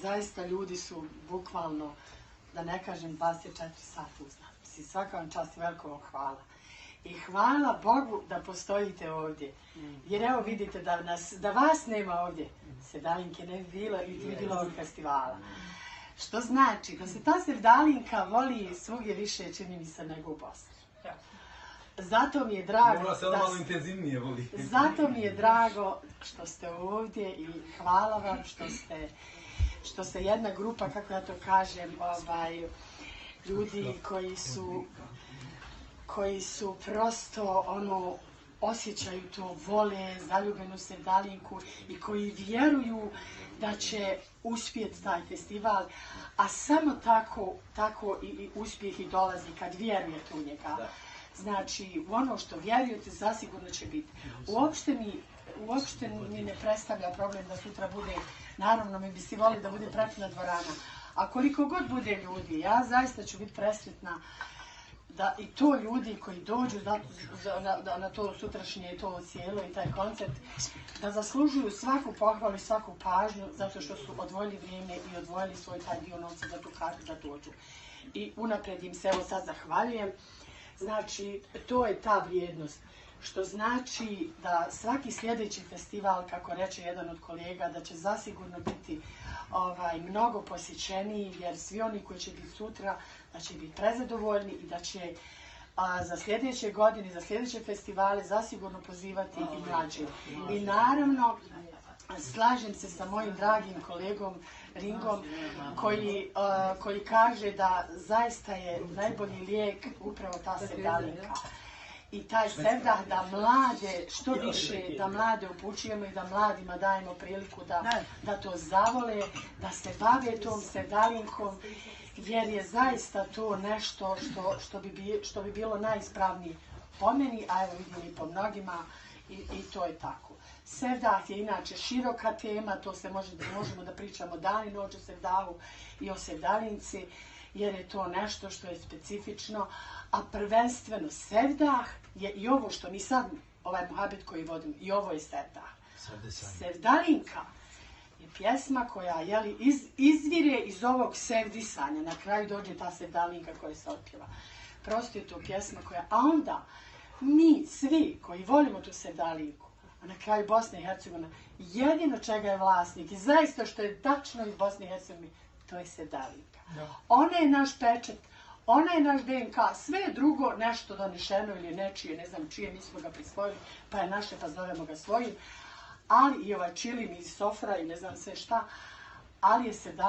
zaista ljudi su bukvalno, da ne kažem 24 sata uznati. Svaka vam čast i veliko vam hvala. I hvala Bogu da postojite ovdje. Jer evo vidite da vas nema ovdje, Sevdalinke ne bi bilo i bi bilo ovog festivala. Što znači da se ta Sevdalinka voli svugdje više, čini mi se, nego u Bosni. Zato mi je drago zato mi je drago što ste ovdje i hvala vam što ste jedna grupa, kako ja to kažem, ljudi koji su prosto osjećaju to, vole zaljubljenu Sevdalinku i koji vjeruju da će uspjeti taj festival, a samo tako i uspjeh i dolazi kad vjerujete u njega. Znači, u ono što vjerujete zasigurno će biti. Uopšte mi ne predstavlja problem da sutra bude, naravno mi bi si volili da bude prepuna dvorana, a koliko god bude ljudi, ja zaista ću biti presretna da i to ljudi koji dođu na to sutrašnje, to cijelo i taj koncert, da zaslužuju svaku pohvalu i svaku pažnju zato što su odvojili vrijeme i odvojili svoj taj dio novca za tu kartu da dođu. I unaprijed im se evo sad zahvaljujem. Znači, to je ta vrijednost. Što znači da svaki sljedeći festival, kako reče jedan od kolega, da će zasigurno biti mnogo posjećeniji, jer svi oni koji će biti sutra, da će biti prezadovoljni i da će za sljedeće godine, za sljedeće festivale zasigurno pozivati i mlađe. I naravno, slažem se sa mojim dragim kolegom Ringom koji kaže da zaista je najbolji lijek upravo ta Sevdalinka. I taj sevdah da mlade, što više da mlade upućujemo i da mladima dajemo priliku da to zavole, da se bave tom Sevdalinkom, jer je zaista to nešto što bi bilo najispravnije po meni, a evo vidim i po mnogima, i to je tako. Sevdah je inače široka tema, to se možemo da pričamo dan i noć o Sevdahu i o Sevdalinci, jer je to nešto što je specifično, a prvenstveno Sevdah je i ovo što mi sad, ovaj muhabet koji vodim, i ovo je Sevdah. Sevdalinka je pjesma koja izvire iz ovog sevdisanja, na kraju dođe ta Sevdalinka koja se otpjeva. Prosto je to pjesma koja, a onda mi svi koji volimo tu Sevdalinku, a na kraju Bosna i Hercegovina, jedino čega je vlasnik i zaista što je tačno iz Bosne i Hercegovine, to je Sevdalinka. Ona je naš pečat, ona je naš DNK, sve je drugo nešto donešeno ili nečije, ne znam čije, mi smo ga prisvojili, pa je naše, pa zovemo ga svojim, ali i ovaj čilin i sofra i ne znam sve šta, ali je Sevdalinka